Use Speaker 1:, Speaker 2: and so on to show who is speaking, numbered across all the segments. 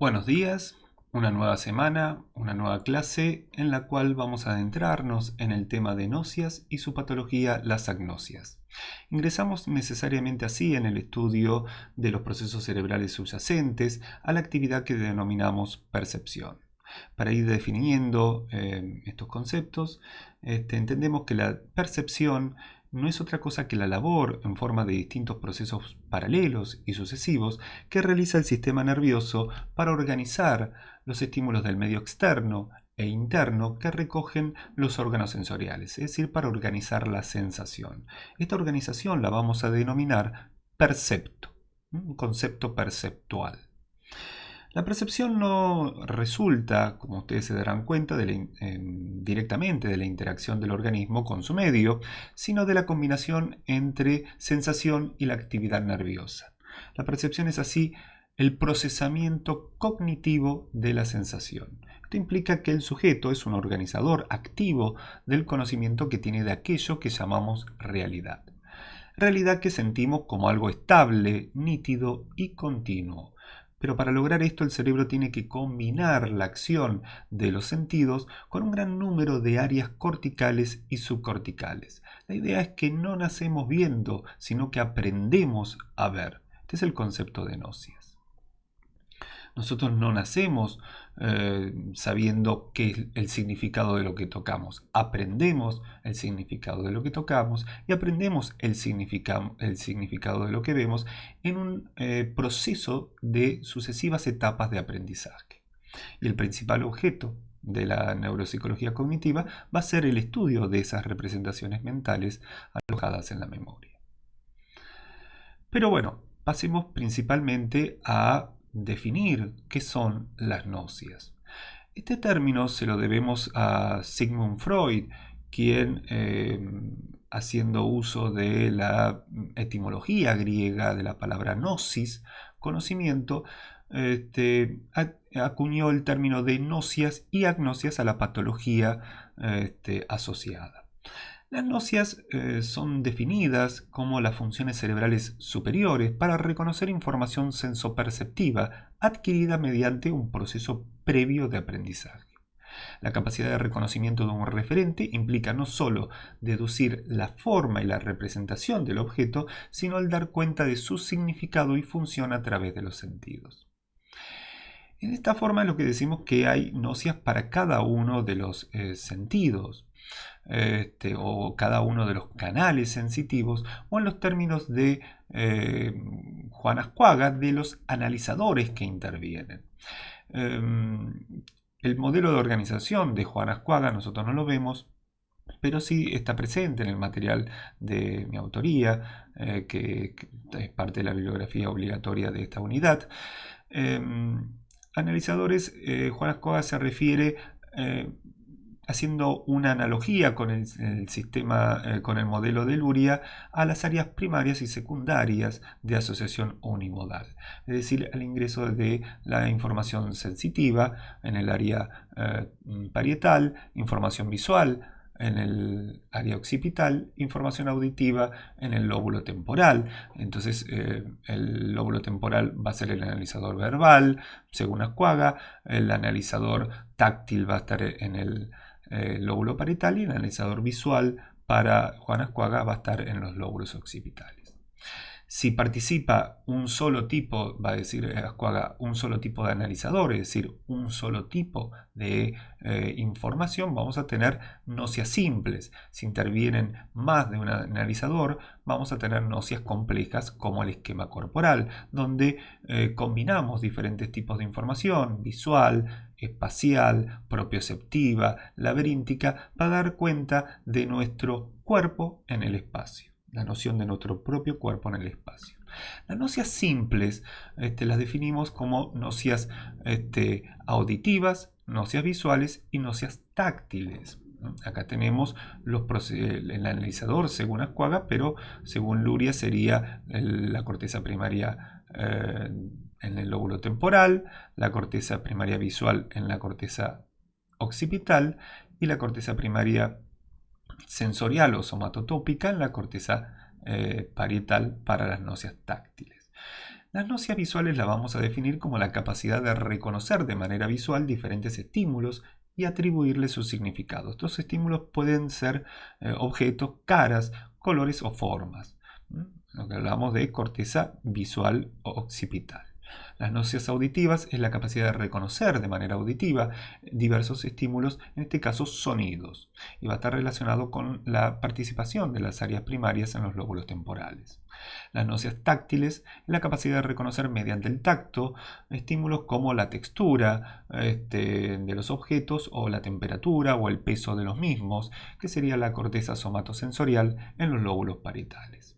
Speaker 1: Buenos días, una nueva semana, una nueva clase en la cual vamos a adentrarnos en el tema de nocias y su patología, las agnosias. Ingresamos necesariamente así en el estudio de los procesos cerebrales subyacentes a la actividad que denominamos percepción. Para ir definiendo estos conceptos, entendemos que la percepción no es otra cosa que la labor en forma de distintos procesos paralelos y sucesivos que realiza el sistema nervioso para organizar los estímulos del medio externo e interno que recogen los órganos sensoriales, es decir, para organizar la sensación. Esta organización la vamos a denominar percepto, un concepto perceptual. La percepción no resulta, como ustedes se darán cuenta, directamente de la interacción del organismo con su medio, sino de la combinación entre sensación y la actividad nerviosa. La percepción es así el procesamiento cognitivo de la sensación. Esto implica que el sujeto es un organizador activo del conocimiento que tiene de aquello que llamamos realidad. Realidad que sentimos como algo estable, nítido y continuo. Pero para lograr esto el cerebro tiene que combinar la acción de los sentidos con un gran número de áreas corticales y subcorticales. La idea es que no nacemos viendo, sino que aprendemos a ver. Este es el concepto de gnosis. Nosotros no nacemos sabiendo qué es el significado de lo que tocamos. Aprendemos el significado de lo que tocamos y aprendemos el significado de lo que vemos en un proceso de sucesivas etapas de aprendizaje. Y el principal objeto de la neuropsicología cognitiva va a ser el estudio de esas representaciones mentales alojadas en la memoria. Pero bueno, pasemos principalmente a definir qué son las gnosis. Este término se lo debemos a Sigmund Freud, quien, haciendo uso de la etimología griega de la palabra gnosis, conocimiento, acuñó el término de gnosias y agnosias a la patología asociada. Las gnosis son definidas como las funciones cerebrales superiores para reconocer información sensoperceptiva adquirida mediante un proceso previo de aprendizaje. La capacidad de reconocimiento de un referente implica no solo deducir la forma y la representación del objeto, sino el dar cuenta de su significado y función a través de los sentidos. En esta forma es lo que decimos que hay gnosis para cada uno de los sentidos. O cada uno de los canales sensitivos, o en los términos de Juan Ascuaga, de los analizadores que intervienen. El modelo de organización de Juan Ascuaga nosotros no lo vemos, pero sí está presente en el material de mi autoría, que es parte de la bibliografía obligatoria de esta unidad. Analizadores, Juan Ascuaga se refiere haciendo una analogía con el sistema, con el modelo de Luria, a las áreas primarias y secundarias de asociación unimodal, es decir, al ingreso de la información sensitiva en el área parietal, información visual en el área occipital, información auditiva en el lóbulo temporal. Entonces el lóbulo temporal va a ser el analizador verbal, según Ascuaga, el analizador táctil va a estar en el lóbulo parietal y el analizador visual para Juan Ascuaga va a estar en los lóbulos occipitales. Si participa un solo tipo, va a decir Ascuaga, un solo tipo de analizador, es decir, un solo tipo de información, vamos a tener gnosis simples. Si intervienen más de un analizador, vamos a tener gnosis complejas como el esquema corporal, donde combinamos diferentes tipos de información, visual, espacial, propioceptiva, laberíntica, para dar cuenta de nuestro cuerpo en el espacio. La noción de nuestro propio cuerpo en el espacio. Las gnosis simples las definimos como gnosis auditivas, gnosis visuales y gnosis táctiles. Acá tenemos el analizador según Ascuaga, pero según Luria sería la corteza primaria en el lóbulo temporal, la corteza primaria visual en la corteza occipital y la corteza primaria sensorial o somatotópica en la corteza parietal para las gnosis táctiles. Las nocias visuales las vamos a definir como la capacidad de reconocer de manera visual diferentes estímulos y atribuirles su significado. Estos estímulos pueden ser objetos, caras, colores o formas. Lo que hablamos de corteza visual o occipital. Las nocias auditivas es la capacidad de reconocer de manera auditiva diversos estímulos, en este caso sonidos, y va a estar relacionado con la participación de las áreas primarias en los lóbulos temporales. Las nocias táctiles es la capacidad de reconocer mediante el tacto estímulos como la textura de los objetos o la temperatura o el peso de los mismos, que sería la corteza somatosensorial en los lóbulos parietales.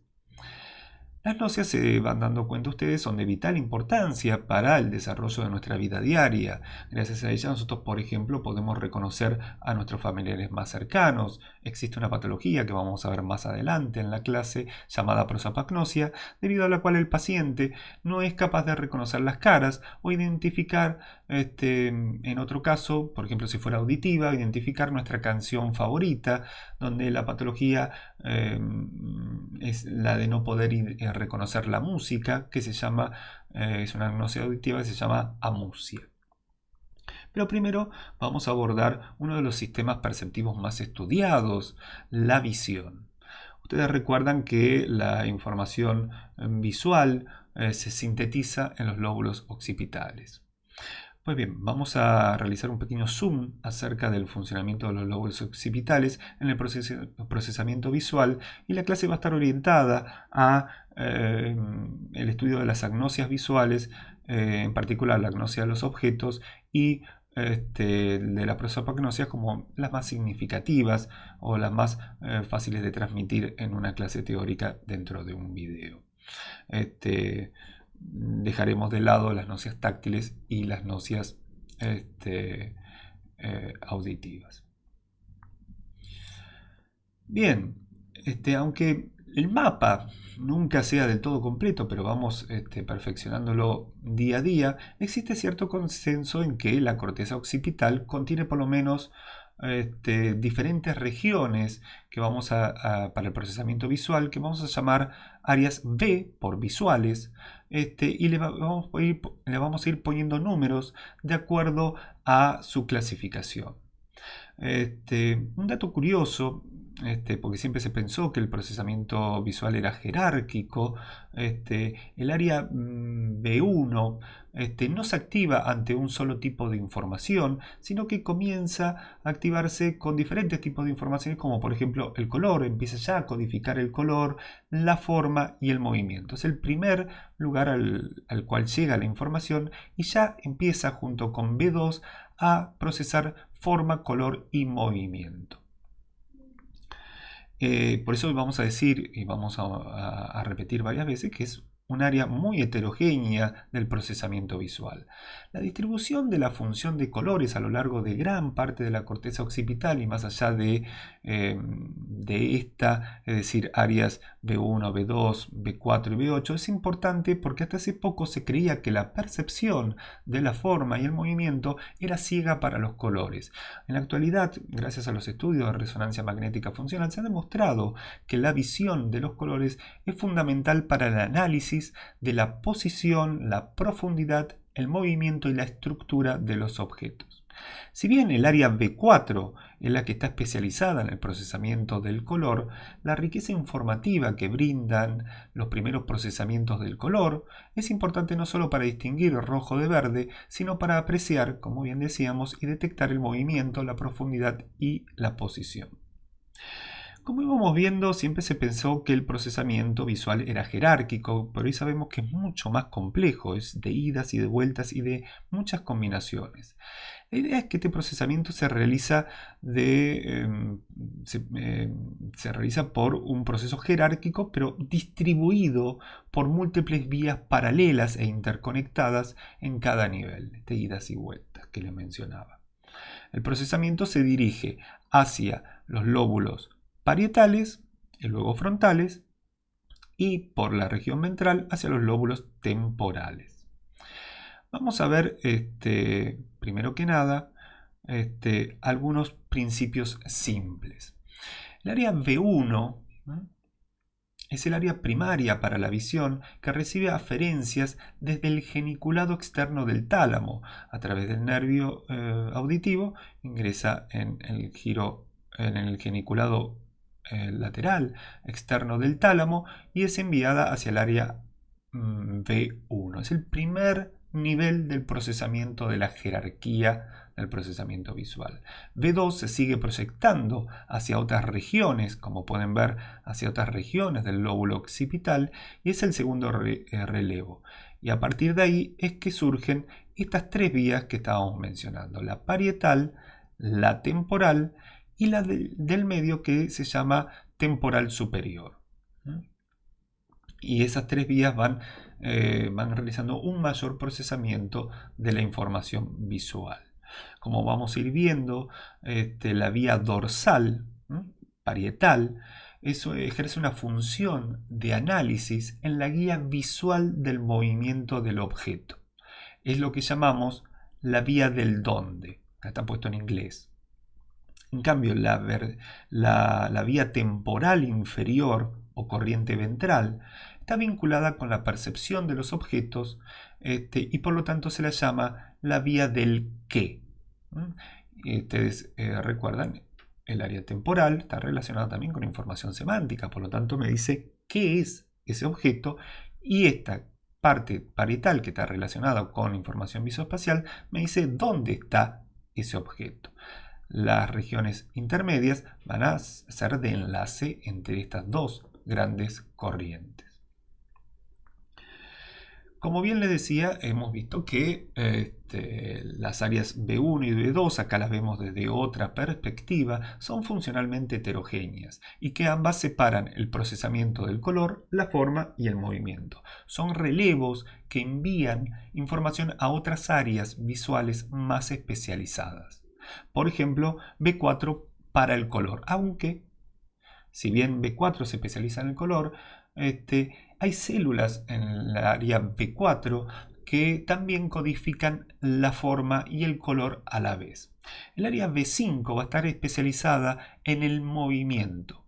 Speaker 1: Las nocias, se van dando cuenta ustedes, son de vital importancia para el desarrollo de nuestra vida diaria. Gracias a ellas nosotros, por ejemplo, podemos reconocer a nuestros familiares más cercanos. Existe una patología que vamos a ver más adelante en la clase llamada prosopagnosia, debido a la cual el paciente no es capaz de reconocer las caras o identificar, en otro caso, por ejemplo si fuera auditiva, identificar nuestra canción favorita, donde la patología es la de no poder reconocer la música, que se llama, es una agnosia auditiva que se llama amusia. Pero primero vamos a abordar uno de los sistemas perceptivos más estudiados, la visión. Ustedes recuerdan que la información visual se sintetiza en los lóbulos occipitales. Pues bien, vamos a realizar un pequeño zoom acerca del funcionamiento de los lóbulos occipitales en el procesamiento visual, y la clase va a estar orientada a el estudio de las agnosias visuales, en particular la agnosia de los objetos y de la prosopagnosia como las más significativas o las más fáciles de transmitir en una clase teórica dentro de un video. Dejaremos de lado las nocias táctiles y las nocias auditivas. Bien, aunque el mapa nunca sea del todo completo, pero vamos perfeccionándolo día a día, existe cierto consenso en que la corteza occipital contiene por lo menos diferentes regiones que vamos para el procesamiento visual, que vamos a llamar áreas B por visuales, y le vamos a ir poniendo números de acuerdo a su clasificación. Un dato curioso, porque siempre se pensó que el procesamiento visual era jerárquico, el área B1 no se activa ante un solo tipo de información, sino que comienza a activarse con diferentes tipos de informaciones, como por ejemplo el color. Empieza ya a codificar el color, la forma y el movimiento. Es el primer lugar al cual llega la información, y ya empieza junto con B2 a procesar forma, color y movimiento. Por eso vamos a decir, y vamos a repetir varias veces, que es un área muy heterogénea del procesamiento visual. La distribución de la función de colores a lo largo de gran parte de la corteza occipital y más allá de esta, es decir, áreas B1, B2, B4 y B8, es importante porque hasta hace poco se creía que la percepción de la forma y el movimiento era ciega para los colores. En la actualidad, gracias a los estudios de resonancia magnética funcional, se ha demostrado que la visión de los colores es fundamental para el análisis de la posición, la profundidad, el movimiento y la estructura de los objetos. Si bien el área B4 es la que está especializada en el procesamiento del color, la riqueza informativa que brindan los primeros procesamientos del color es importante no solo para distinguir rojo de verde, sino para apreciar, como bien decíamos, y detectar el movimiento, la profundidad y la posición. Como íbamos viendo, siempre se pensó que el procesamiento visual era jerárquico, pero hoy sabemos que es mucho más complejo, es de idas y de vueltas y de muchas combinaciones. La idea es que este procesamiento se realiza por un proceso jerárquico, pero distribuido por múltiples vías paralelas e interconectadas en cada nivel, de idas y vueltas que les mencionaba. El procesamiento se dirige hacia los lóbulos parietales y luego frontales, y por la región ventral hacia los lóbulos temporales. Vamos a ver, primero que nada, algunos principios simples. El área B1 es el área primaria para la visión que recibe aferencias desde el geniculado externo del tálamo. A través del nervio auditivo ingresa en el geniculado lateral externo del tálamo y es enviada hacia el área V1. Es el primer nivel del procesamiento de la jerarquía del procesamiento visual. V2 se sigue proyectando hacia otras regiones, como pueden ver, hacia otras regiones del lóbulo occipital, y es el segundo relevo. Y a partir de ahí es que surgen estas tres vías que estábamos mencionando: la parietal, la temporal y la del medio, que se llama temporal superior. Y esas tres vías van realizando un mayor procesamiento de la información visual. Como vamos a ir viendo, la vía dorsal, parietal, eso ejerce una función de análisis en la guía visual del movimiento del objeto. Es lo que llamamos la vía del dónde. Acá está puesto en inglés. En cambio, la vía temporal inferior o corriente ventral está vinculada con la percepción de los objetos y por lo tanto se la llama la vía del qué. Ustedes recuerdan, el área temporal está relacionada también con información semántica, por lo tanto me dice qué es ese objeto, y esta parte parietal, que está relacionada con información visoespacial, me dice dónde está ese objeto. Las regiones intermedias van a ser de enlace entre estas dos grandes corrientes. Como bien les decía, hemos visto que las áreas B1 y B2, acá las vemos desde otra perspectiva, son funcionalmente heterogéneas y que ambas separan el procesamiento del color, la forma y el movimiento. Son relevos que envían información a otras áreas visuales más especializadas. Por ejemplo, B4 para el color, aunque si bien B4 se especializa en el color, hay células en el área B4 que también codifican la forma y el color a la vez. El área B5 va a estar especializada en el movimiento.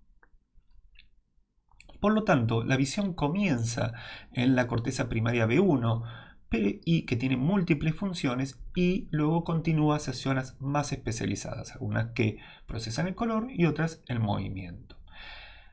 Speaker 1: Por lo tanto, la visión comienza en la corteza primaria B1, y que tiene múltiples funciones, y luego continúa hacia zonas más especializadas, algunas que procesan el color y otras el movimiento.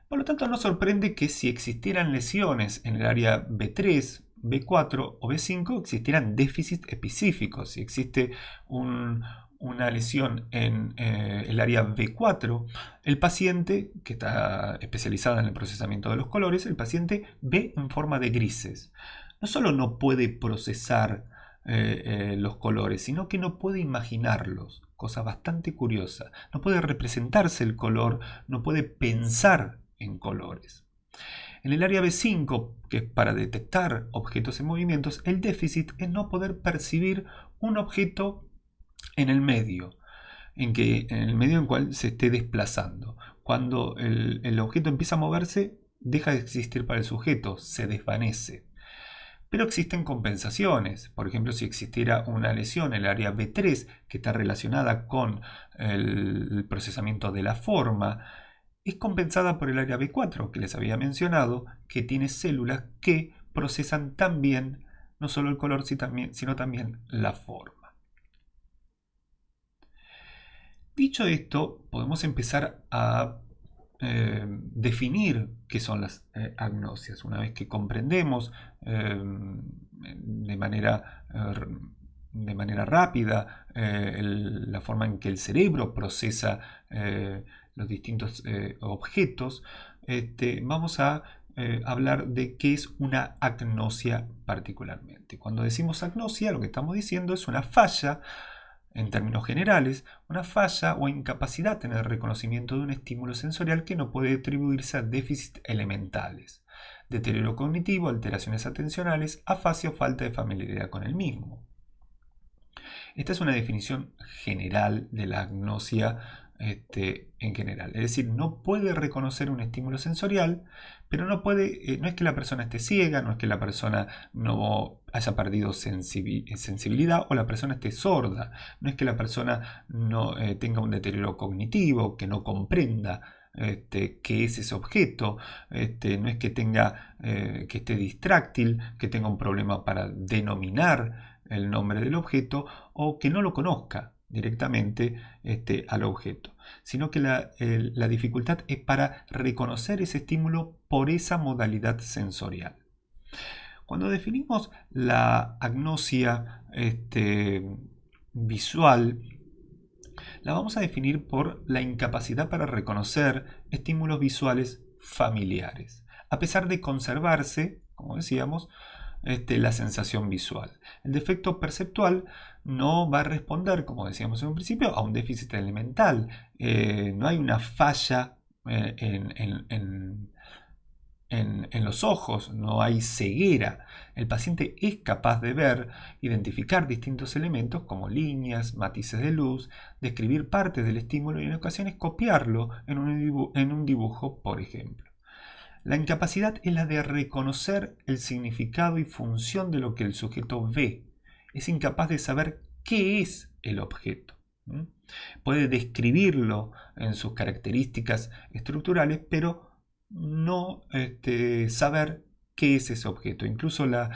Speaker 1: Por lo tanto, no sorprende que si existieran lesiones en el área B3, B4 o B5, existieran déficits específicos. Si existe una lesión en el área B4, el paciente, que está especializado en el procesamiento de los colores, el paciente ve en forma de grises. No solo no puede procesar los colores, sino que no puede imaginarlos, cosa bastante curiosa. No puede representarse el color, no puede pensar en colores. En el área B5, que es para detectar objetos en movimientos, el déficit es no poder percibir un objeto en el medio en el cual se esté desplazando. Cuando el objeto empieza a moverse, deja de existir para el sujeto, se desvanece. Pero existen compensaciones. Por ejemplo, si existiera una lesión en el área B3 que está relacionada con el procesamiento de la forma, es compensada por el área B4 que les había mencionado, que tiene células que procesan también no solo el color, sino también la forma. Dicho esto, podemos empezar a definir qué son las agnosias. Una vez que comprendemos de manera rápida la forma en que el cerebro procesa los distintos objetos, vamos a hablar de qué es una agnosia particularmente. Cuando decimos agnosia, lo que estamos diciendo es una falla, en términos generales, una falla o incapacidad en el reconocimiento de un estímulo sensorial que no puede atribuirse a déficits elementales, deterioro cognitivo, alteraciones atencionales, afasia o falta de familiaridad con el mismo. Esta es una definición general de la agnosia en general. Es decir, no puede reconocer un estímulo sensorial, pero no es que la persona esté ciega, no es que la persona no haya perdido sensibilidad o la persona esté sorda, no es que la persona no tenga un deterioro cognitivo, que no comprenda qué es ese objeto, no es que tenga, que esté distráctil, que tenga un problema para denominar el nombre del objeto o que no lo conozca directamente al objeto, sino que la dificultad es para reconocer ese estímulo por esa modalidad sensorial. Cuando definimos la agnosia visual, la vamos a definir por la incapacidad para reconocer estímulos visuales familiares, a pesar de conservarse, como decíamos, la sensación visual. El defecto perceptual no va a responder, como decíamos en un principio, a un déficit elemental. No hay una falla en los ojos, no hay ceguera. El paciente es capaz de ver, identificar distintos elementos como líneas, matices de luz, describir partes del estímulo y en ocasiones copiarlo en un dibujo, por ejemplo. La incapacidad es la de reconocer el significado y función de lo que el sujeto ve. Es incapaz de saber qué es el objeto. Puede describirlo en sus características estructurales, pero no saber qué es ese objeto. Incluso la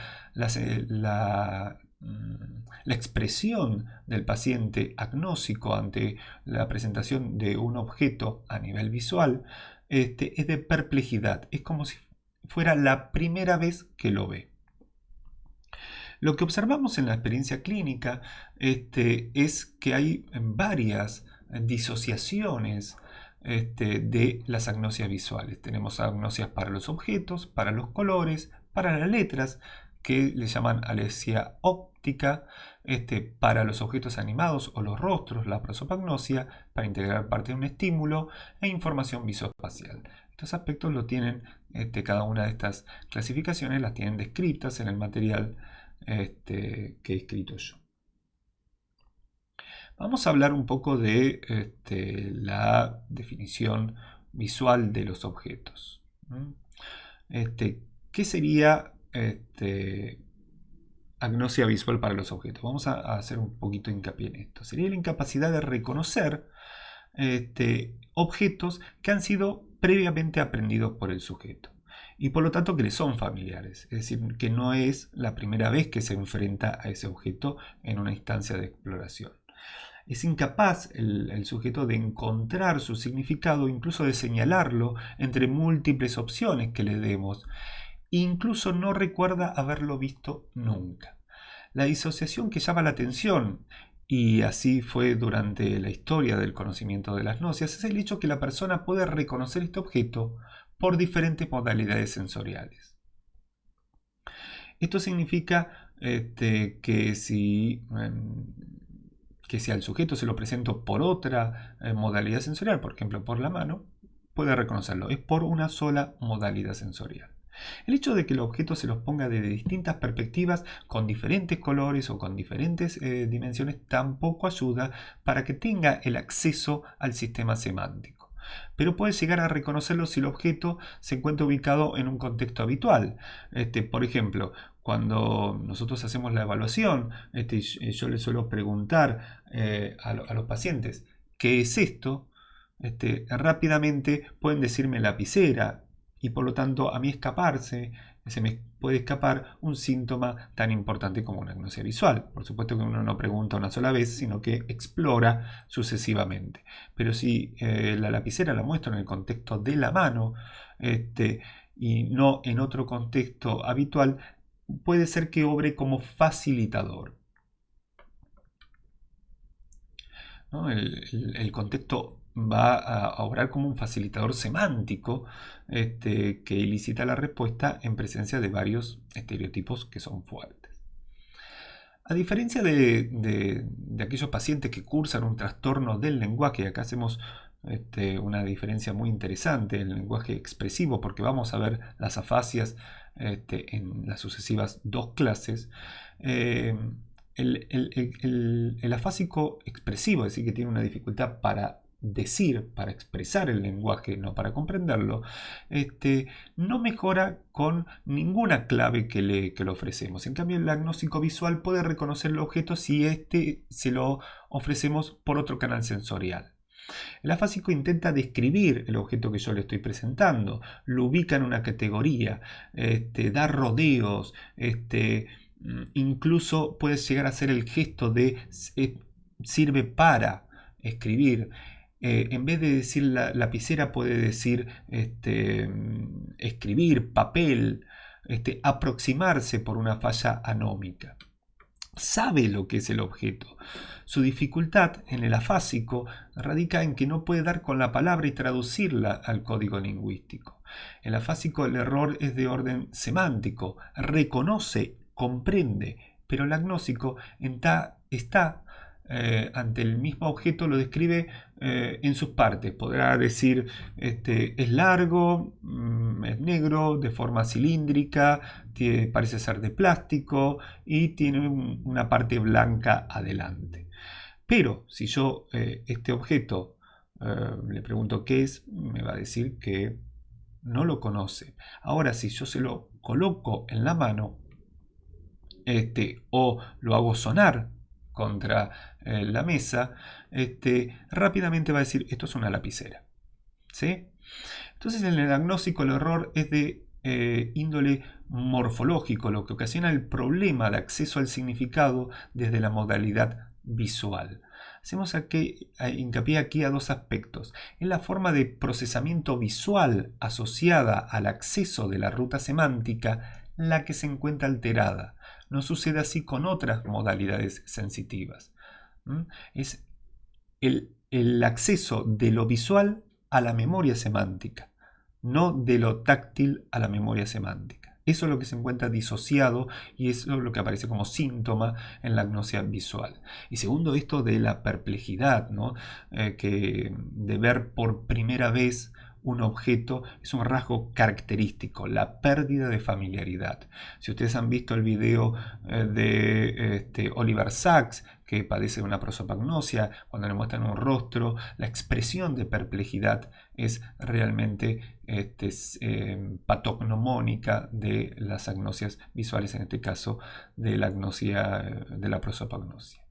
Speaker 1: expresión del paciente agnóstico ante la presentación de un objeto a nivel visual es de perplejidad. Es como si fuera la primera vez que lo ve. Lo que observamos en la experiencia clínica es que hay varias disociaciones de las agnosias visuales. Tenemos agnosias para los objetos, para los colores, para las letras, que le llaman alesia óptica, para los objetos animados o los rostros, la prosopagnosia, para integrar parte de un estímulo, e información visoespacial. Estos aspectos lo tienen, cada una de estas clasificaciones las tienen descritas en el material que he escrito yo. Vamos a hablar un poco de la definición visual de los objetos. ¿Qué sería agnosia visual para los objetos? Vamos a hacer un poquito hincapié en esto. Sería la incapacidad de reconocer objetos que han sido previamente aprendidos por el sujeto y por lo tanto que le son familiares, es decir, que no es la primera vez que se enfrenta a ese objeto en una instancia de exploración. Es incapaz el sujeto de encontrar su significado, incluso de señalarlo entre múltiples opciones que le demos. Incluso no recuerda haberlo visto nunca. La disociación que llama la atención, y así fue durante la historia del conocimiento de las gnosis, es el hecho que la persona puede reconocer este objeto por diferentes modalidades sensoriales. Esto significa que si al sujeto se lo presento por otra modalidad sensorial, por ejemplo por la mano, puede reconocerlo. Es por una sola modalidad sensorial. El hecho de que el objeto se los ponga desde distintas perspectivas, con diferentes colores o con diferentes dimensiones, tampoco ayuda para que tenga el acceso al sistema semántico. Pero puede llegar a reconocerlo si el objeto se encuentra ubicado en un contexto habitual. Por ejemplo, cuando nosotros hacemos la evaluación, yo les suelo preguntar a los pacientes, ¿qué es esto? Rápidamente pueden decirme lapicera, y por lo tanto a mí se me puede escapar un síntoma tan importante como una agnosia visual. Por supuesto que uno no pregunta una sola vez, sino que explora sucesivamente. Pero si la lapicera la muestro en el contexto de la mano y no en otro contexto habitual, puede ser que obre como facilitador, ¿no? El contexto va a obrar como un facilitador semántico que elicita la respuesta en presencia de varios estereotipos que son fuertes. A diferencia de aquellos pacientes que cursan un trastorno del lenguaje, acá hacemos una diferencia muy interesante, el lenguaje expresivo, porque vamos a ver las afasias en las sucesivas dos clases. El afásico expresivo, es decir, que tiene una dificultad para decir, para expresar el lenguaje, no para comprenderlo, no mejora con ninguna clave que le ofrecemos. En cambio, el agnóstico visual puede reconocer el objeto si se lo ofrecemos por otro canal sensorial. El afásico intenta describir el objeto que yo le estoy presentando, lo ubica en una categoría, da rodeos, incluso puede llegar a ser el gesto de sirve para escribir. En vez de decir lapicera puede decir escribir, papel, aproximarse por una falla anómica. Sabe lo que es el objeto. Su dificultad en el afásico radica en que no puede dar con la palabra y traducirla al código lingüístico. El afásico, el error es de orden semántico, reconoce, comprende, pero el agnóstico está ante el mismo objeto, lo describe en sus partes. Podrá decir es largo, es negro, de forma cilíndrica, parece ser de plástico y tiene una parte blanca adelante. Pero si yo este objeto le pregunto qué es, me va a decir que no lo conoce. Ahora, si yo se lo coloco en la mano o lo hago sonar contra la mesa, rápidamente va a decir esto es una lapicera. ¿Sí? Entonces en el agnóstico el error es de índole morfológico, lo que ocasiona el problema de acceso al significado desde la modalidad visual. Hacemos hincapié aquí a dos aspectos. Es la forma de procesamiento visual asociada al acceso de la ruta semántica la que se encuentra alterada. No sucede así con otras modalidades sensitivas. Es el acceso de lo visual a la memoria semántica, no de lo táctil a la memoria semántica. Eso es lo que se encuentra disociado y eso es lo que aparece como síntoma en la agnosia visual. Y segundo, esto de la perplejidad, ¿no? Que de ver por primera vez un objeto es un rasgo característico, la pérdida de familiaridad. Si ustedes han visto el video de Oliver Sacks, que padece de una prosopagnosia, cuando le muestran un rostro, la expresión de perplejidad es realmente patognomónica de las agnosias visuales, en este caso de la agnosia, de la prosopagnosia.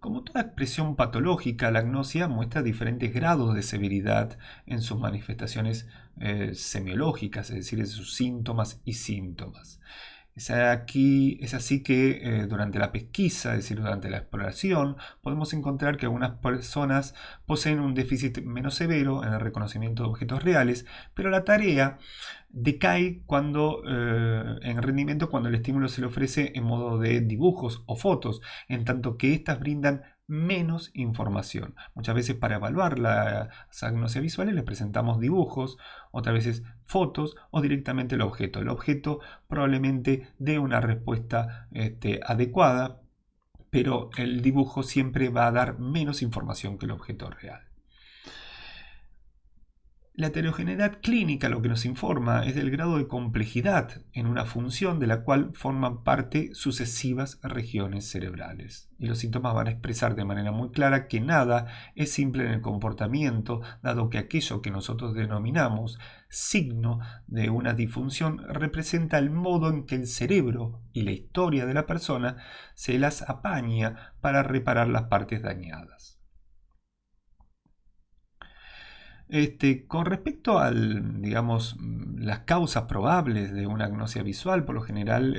Speaker 1: Como toda expresión patológica, la agnosia muestra diferentes grados de severidad en sus manifestaciones semiológicas, es decir, en sus síntomas y síntomas. Es así que durante la pesquisa, es decir, durante la exploración, podemos encontrar que algunas personas poseen un déficit menos severo en el reconocimiento de objetos reales, pero la tarea decae en rendimiento cuando el estímulo se le ofrece en modo de dibujos o fotos, en tanto que éstas brindan menos información. Muchas veces para evaluar las agnosias visuales les presentamos dibujos, otras veces fotos o directamente el objeto. El objeto probablemente dé una respuesta adecuada, pero el dibujo siempre va a dar menos información que el objeto real. La heterogeneidad clínica lo que nos informa es del grado de complejidad en una función de la cual forman parte sucesivas regiones cerebrales. Y los síntomas van a expresar de manera muy clara que nada es simple en el comportamiento, dado que aquello que nosotros denominamos signo de una disfunción representa el modo en que el cerebro y la historia de la persona se las apaña para reparar las partes dañadas. Con respecto a las causas probables de una agnosia visual, por lo general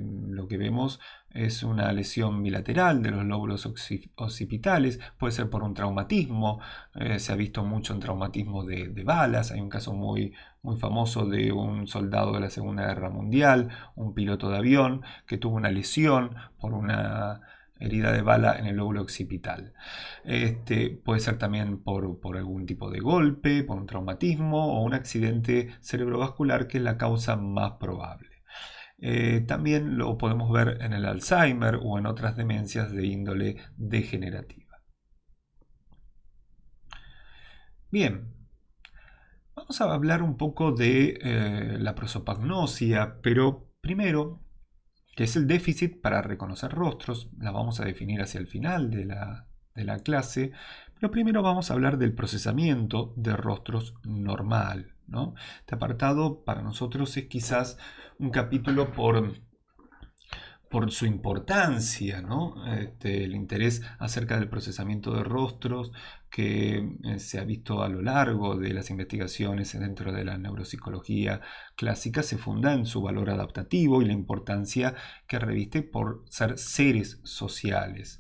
Speaker 1: lo que vemos es una lesión bilateral de los lóbulos occipitales, puede ser por un traumatismo, se ha visto mucho en traumatismos de balas. Hay un caso muy, muy famoso de un soldado de la Segunda Guerra Mundial, un piloto de avión que tuvo una lesión por una herida de bala en el lóbulo occipital. Puede ser también por algún tipo de golpe, por un traumatismo o un accidente cerebrovascular, que es la causa más probable. También lo podemos ver en el Alzheimer o en otras demencias de índole degenerativa. Bien, vamos a hablar un poco de la prosopagnosia, pero primero, que es el déficit para reconocer rostros, la vamos a definir hacia el final de la clase, pero primero vamos a hablar del procesamiento de rostros normal, ¿no? Este apartado para nosotros es quizás un capítulo por su importancia, ¿no? El interés acerca del procesamiento de rostros que se ha visto a lo largo de las investigaciones dentro de la neuropsicología clásica se funda en su valor adaptativo y la importancia que reviste por ser seres sociales.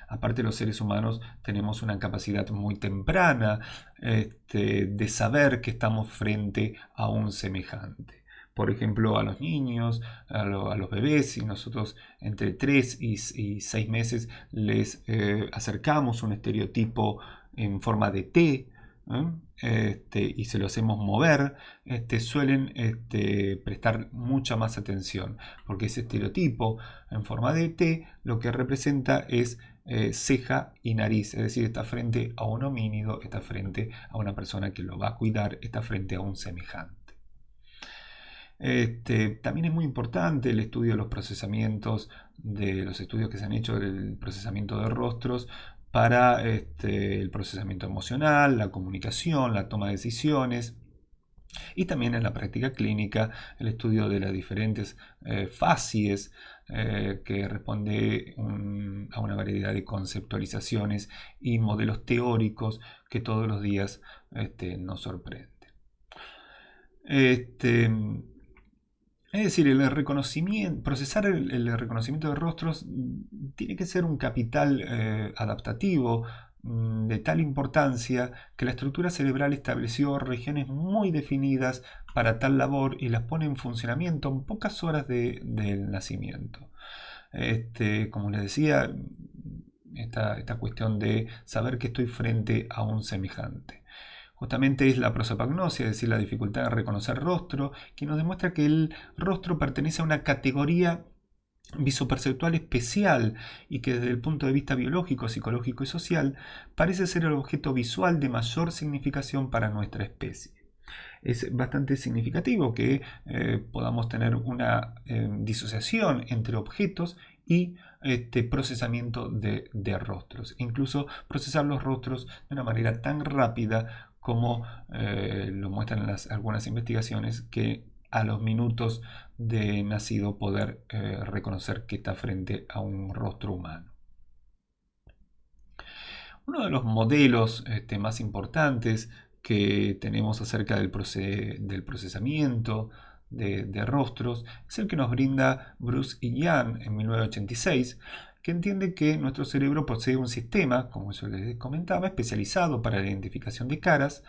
Speaker 1: Aparte, los seres humanos tenemos una capacidad muy temprana de saber que estamos frente a un semejante. Por ejemplo, a los niños, a los bebés, si nosotros entre 3 y 6 meses les acercamos un estereotipo en forma de T, y se lo hacemos mover, suelen prestar mucha más atención, porque ese estereotipo en forma de T lo que representa es ceja y nariz, es decir, está frente a un homínido, está frente a una persona que lo va a cuidar, está frente a un semejante. También es muy importante el estudio de los procesamientos, de los estudios que se han hecho del procesamiento de rostros para el procesamiento emocional, la comunicación, la toma de decisiones. Y también en la práctica clínica, el estudio de las diferentes facies que responde a una variedad de conceptualizaciones y modelos teóricos que todos los días nos sorprenden. Es decir, procesar el reconocimiento de rostros tiene que ser un capital adaptativo de tal importancia que la estructura cerebral estableció regiones muy definidas para tal labor y las pone en funcionamiento en pocas horas del nacimiento. Como les decía, esta cuestión de saber que estoy frente a un semejante. Justamente es la prosopagnosia, es decir, la dificultad de reconocer rostro, que nos demuestra que el rostro pertenece a una categoría visoperceptual especial y que desde el punto de vista biológico, psicológico y social parece ser el objeto visual de mayor significación para nuestra especie. Es bastante significativo que podamos tener una disociación entre objetos y procesamiento de rostros. Incluso procesar los rostros de una manera tan rápida como lo muestran algunas investigaciones, que a los minutos de nacido poder reconocer que está frente a un rostro humano. Uno de los modelos más importantes que tenemos acerca del procesamiento de rostros es el que nos brinda Bruce y Yan en 1986, que entiende que nuestro cerebro posee un sistema, como yo les comentaba, especializado para la identificación de caras,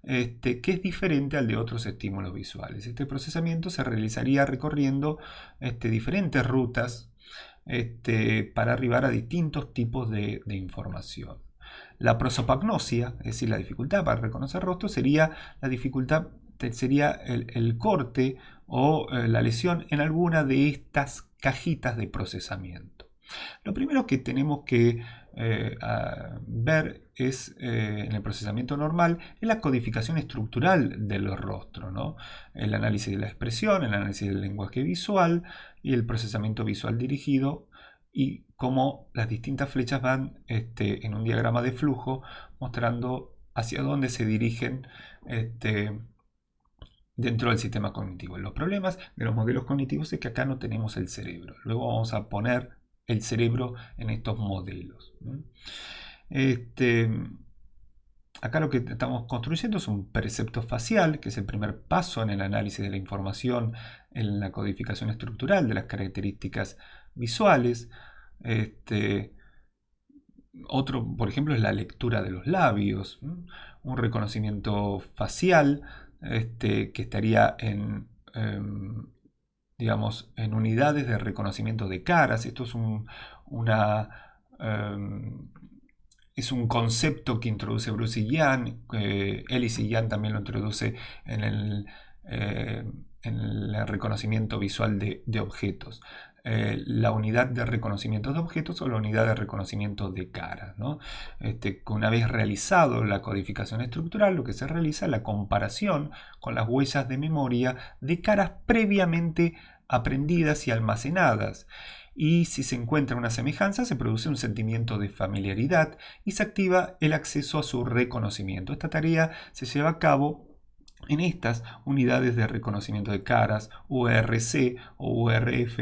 Speaker 1: que es diferente al de otros estímulos visuales. Este procesamiento se realizaría recorriendo diferentes rutas para arribar a distintos tipos de información. La prosopagnosia, es decir, la dificultad para reconocer rostros, sería el corte o la lesión en alguna de estas cajitas de procesamiento. Lo primero que tenemos que ver en el procesamiento normal es la codificación estructural del rostro, ¿no? El análisis de la expresión, el análisis del lenguaje visual y el procesamiento visual dirigido, y cómo las distintas flechas van en un diagrama de flujo mostrando hacia dónde se dirigen dentro del sistema cognitivo. Los problemas de los modelos cognitivos es que acá no tenemos el cerebro. Luego vamos a poner el cerebro en estos modelos. Acá lo que estamos construyendo es un percepto facial, que es el primer paso en el análisis de la información en la codificación estructural de las características visuales. Otro, por ejemplo, es la lectura de los labios, un reconocimiento facial que estaría digamos, en unidades de reconocimiento de caras. Esto es es un concepto que introduce Bruce y Yan. Ellis y Yan también lo introduce en el reconocimiento visual de objetos. La unidad de reconocimiento de objetos o la unidad de reconocimiento de caras, ¿no? Una vez realizado la codificación estructural, lo que se realiza es la comparación con las huellas de memoria de caras previamente aprendidas y almacenadas. Y si se encuentra una semejanza, se produce un sentimiento de familiaridad y se activa el acceso a su reconocimiento. Esta tarea se lleva a cabo en estas unidades de reconocimiento de caras, URC o URF,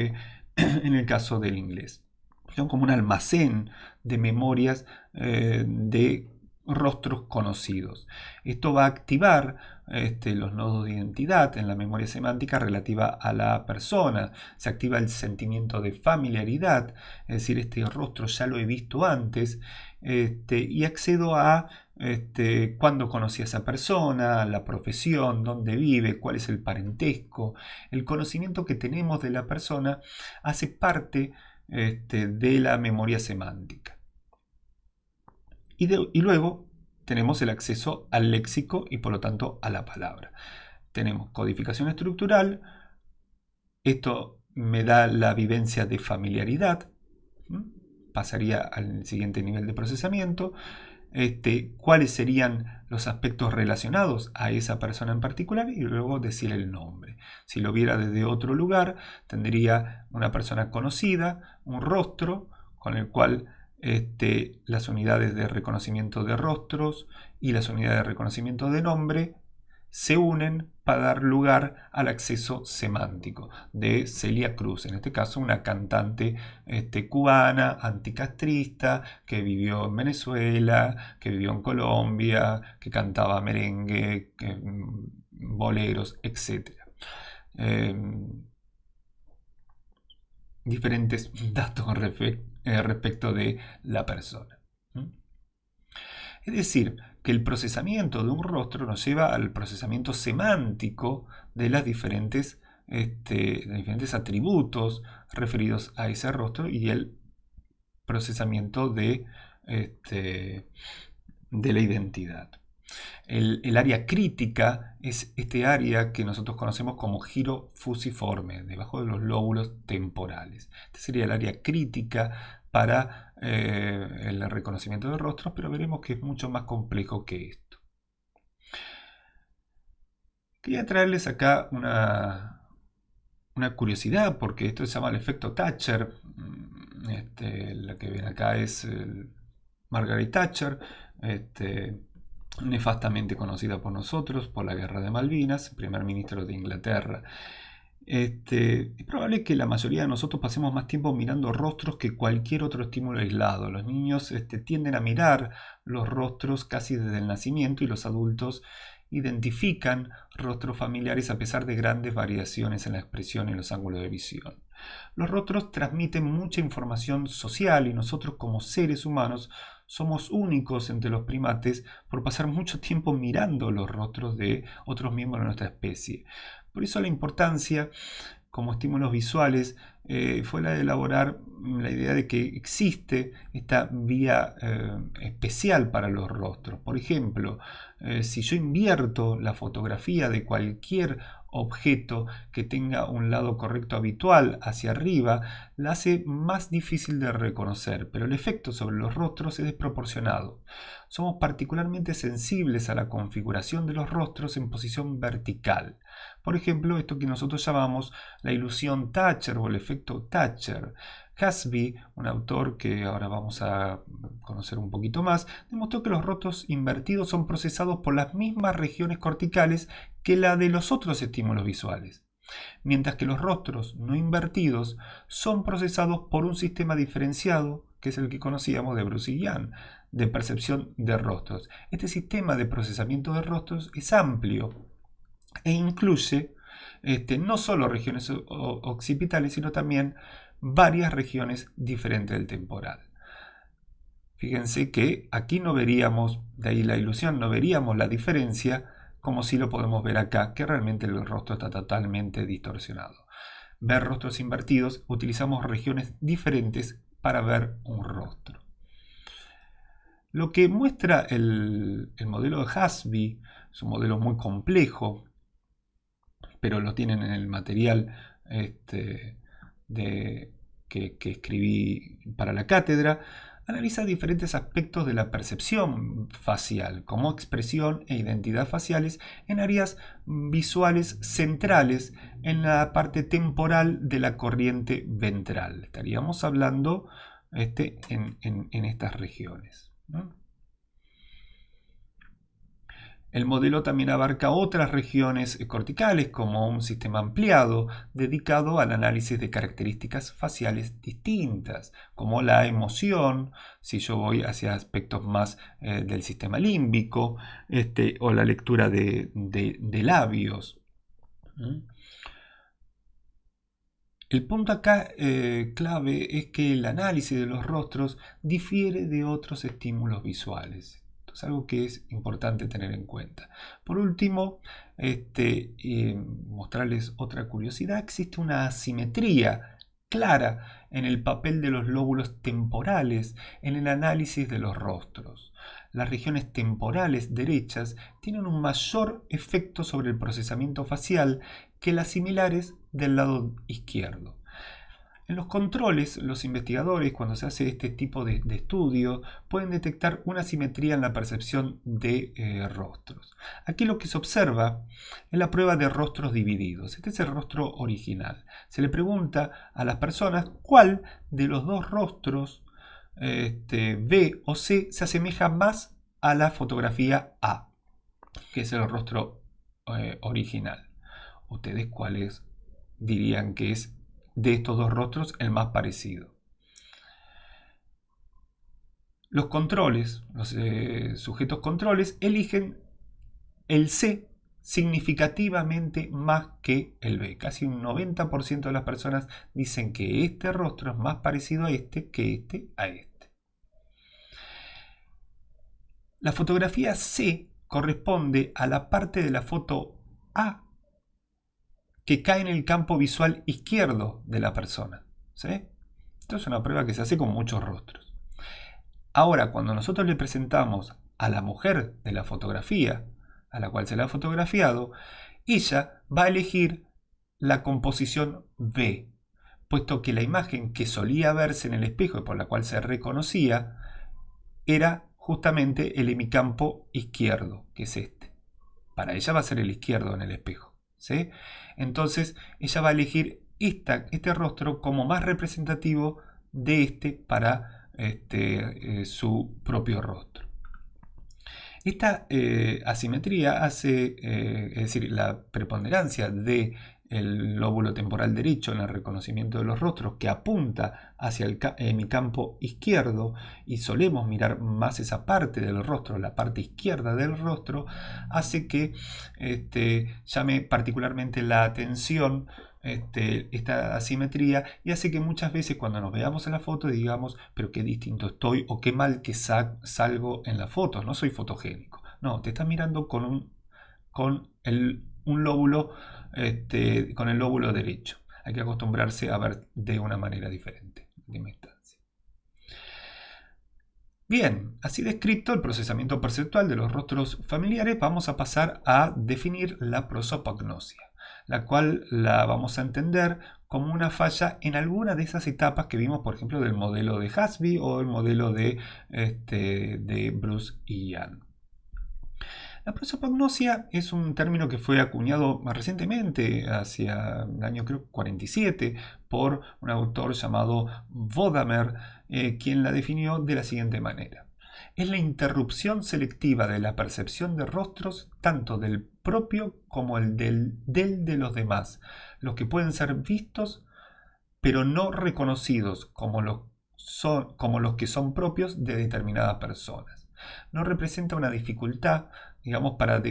Speaker 1: en el caso del inglés. Son como un almacén de memorias de rostros conocidos. Esto va a activar los nodos de identidad en la memoria semántica relativa a la persona. Se activa el sentimiento de familiaridad, es decir, este rostro ya lo he visto antes, y accedo a cuándo conocí a esa persona, la profesión, dónde vive, cuál es el parentesco. El conocimiento que tenemos de la persona hace parte de la memoria semántica. Y luego tenemos el acceso al léxico y por lo tanto a la palabra. Tenemos codificación estructural. Esto me da la vivencia de familiaridad. Pasaría al siguiente nivel de procesamiento. Cuáles serían los aspectos relacionados a esa persona en particular y luego decir el nombre. Si lo viera desde otro lugar, tendría una persona conocida, un rostro con el cual las unidades de reconocimiento de rostros y las unidades de reconocimiento de nombre se unen para dar lugar al acceso semántico de Celia Cruz, en este caso una cantante cubana, anticastrista, que vivió en Venezuela, que vivió en Colombia, que cantaba merengue, boleros, etc. Diferentes datos respecto de la persona. Es decir, que el procesamiento de un rostro nos lleva al procesamiento semántico de los diferentes atributos referidos a ese rostro y el procesamiento de la identidad. El área crítica es este área que nosotros conocemos como giro fusiforme, debajo de los lóbulos temporales. Este sería el área crítica para el reconocimiento de rostros, pero veremos que es mucho más complejo que esto. Quería traerles acá una curiosidad, porque esto se llama el efecto Thatcher. La que ven acá es Margaret Thatcher, nefastamente conocida por nosotros por la Guerra de Malvinas, primer ministro de Inglaterra. Es probable que la mayoría de nosotros pasemos más tiempo mirando rostros que cualquier otro estímulo aislado. Los niños tienden a mirar los rostros casi desde el nacimiento y los adultos identifican rostros familiares a pesar de grandes variaciones en la expresión y los ángulos de visión. Los rostros transmiten mucha información social y nosotros como seres humanos somos únicos entre los primates por pasar mucho tiempo mirando los rostros de otros miembros de nuestra especie. Por eso la importancia como estímulos visuales fue la de elaborar la idea de que existe esta vía especial para los rostros. Por ejemplo, si yo invierto la fotografía de cualquier objeto que tenga un lado correcto habitual hacia arriba, la hace más difícil de reconocer, pero el efecto sobre los rostros es desproporcionado. Somos particularmente sensibles a la configuración de los rostros en posición vertical. Por ejemplo, esto que nosotros llamamos la ilusión Thatcher o el efecto Thatcher. Hasby, un autor que ahora vamos a conocer un poquito más, demostró que los rostros invertidos son procesados por las mismas regiones corticales que la de los otros estímulos visuales, mientras que los rostros no invertidos son procesados por un sistema diferenciado, que es el que conocíamos de Bruce y Young, de percepción de rostros. Este sistema de procesamiento de rostros es amplio e incluye no solo regiones occipitales, sino también varias regiones diferentes del temporal. Fíjense que aquí no veríamos, de ahí la ilusión, no veríamos la diferencia como si lo podemos ver acá, que realmente el rostro está totalmente distorsionado. Ver rostros invertidos, utilizamos regiones diferentes para ver un rostro. Lo que muestra el modelo de Hasby, es un modelo muy complejo, pero lo tienen en el material que escribí para la cátedra. Analiza diferentes aspectos de la percepción facial, como expresión e identidad faciales, en áreas visuales centrales en la parte temporal de la corriente ventral. Estaríamos hablando en estas regiones, ¿no? El modelo también abarca otras regiones corticales, como un sistema ampliado dedicado al análisis de características faciales distintas, como la emoción, si yo voy hacia aspectos más del sistema límbico, o la lectura de labios. El punto acá clave es que el análisis de los rostros difiere de otros estímulos visuales. Esto es algo que es importante tener en cuenta. Por último, mostrarles otra curiosidad. Existe una asimetría clara en el papel de los lóbulos temporales en el análisis de los rostros. Las regiones temporales derechas tienen un mayor efecto sobre el procesamiento facial que las similares del lado izquierdo. En los controles, los investigadores, cuando se hace este tipo de estudio, pueden detectar una simetría en la percepción de rostros. Aquí lo que se observa es la prueba de rostros divididos. Este es el rostro original. Se le pregunta a las personas cuál de los dos rostros, B o C, se asemeja más a la fotografía A, que es el rostro original. ¿Ustedes cuáles dirían que es de estos dos rostros el más parecido? Los controles, los sujetos controles, eligen el C significativamente más que el B. Casi un 90% de las personas dicen que este rostro es más parecido a este que este a este. La fotografía C corresponde a la parte de la foto A que cae en el campo visual izquierdo de la persona. ¿Sí? Esto es una prueba que se hace con muchos rostros. Ahora, cuando nosotros le presentamos a la mujer de la fotografía, a la cual se le ha fotografiado, ella va a elegir la composición B, puesto que la imagen que solía verse en el espejo y por la cual se reconocía era justamente el hemicampo izquierdo, que es este. Para ella va a ser el izquierdo en el espejo. ¿Sí? Entonces ella va a elegir este rostro como más representativo de para su propio rostro. Esta asimetría hace, es decir, la preponderancia del lóbulo temporal derecho en el reconocimiento de los rostros, que apunta hacia el hemicampo izquierdo, y solemos mirar más esa parte del rostro, la parte izquierda del rostro, hace que llame particularmente la atención esta asimetría, y hace que muchas veces cuando nos veamos en la foto digamos, pero qué distinto estoy, o qué mal que salgo en la foto, no soy fotogénico. No, te estás mirando un lóbulo, con el lóbulo derecho. Hay que acostumbrarse a ver de una manera diferente. Bien, así descrito el procesamiento perceptual de los rostros familiares, vamos a pasar a definir la prosopagnosia, la cual la vamos a entender como una falla en alguna de esas etapas que vimos, por ejemplo, del modelo de Hasby o el modelo de Bruce y Ian. La prosopagnosia es un término que fue acuñado más recientemente, hacia el año creo 47, por un autor llamado Vodamer, quien la definió de la siguiente manera. Es la interrupción selectiva de la percepción de rostros, tanto del propio como el del de los demás, los que pueden ser vistos pero no reconocidos como los que son propios de determinadas personas. No representa una dificultad, digamos, para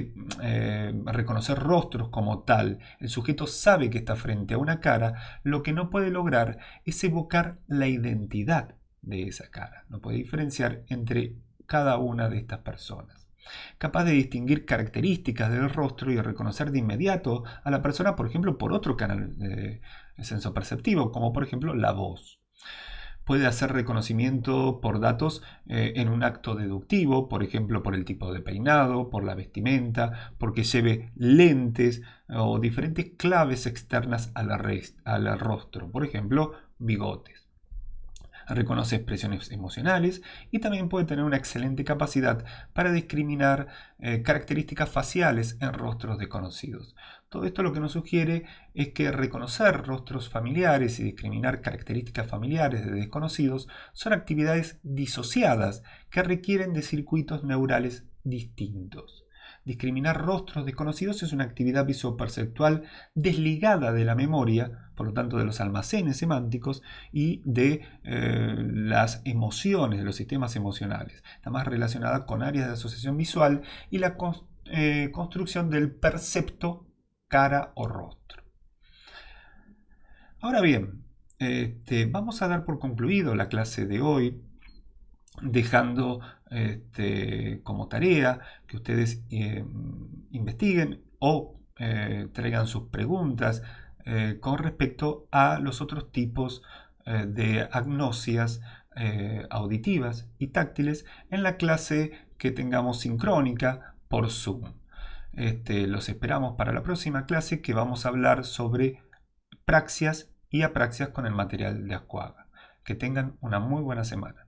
Speaker 1: reconocer rostros como tal. El sujeto sabe que está frente a una cara, lo que no puede lograr es evocar la identidad de esa cara. No puede diferenciar entre cada una de estas personas. Capaz de distinguir características del rostro y reconocer de inmediato a la persona, por ejemplo, por otro canal sensoperceptivo, como por ejemplo la voz. Puede hacer reconocimiento por datos en un acto deductivo, por ejemplo por el tipo de peinado, por la vestimenta, porque lleve lentes o diferentes claves externas al rostro, por ejemplo bigotes. Reconoce expresiones emocionales y también puede tener una excelente capacidad para discriminar características faciales en rostros desconocidos. Todo esto lo que nos sugiere es que reconocer rostros familiares y discriminar características familiares de desconocidos son actividades disociadas que requieren de circuitos neurales distintos. Discriminar rostros desconocidos es una actividad visoperceptual desligada de la memoria, por lo tanto de los almacenes semánticos y de las emociones, de los sistemas emocionales. Está más relacionada con áreas de asociación visual y la construcción del percepto cara o rostro. Ahora bien, vamos a dar por concluido la clase de hoy, dejando como tarea que ustedes investiguen o traigan sus preguntas con respecto a los otros tipos de agnosias auditivas y táctiles en la clase que tengamos sincrónica por Zoom. Los esperamos para la próxima clase, que vamos a hablar sobre praxias y apraxias con el material de Ascuaga. Que tengan una muy buena semana.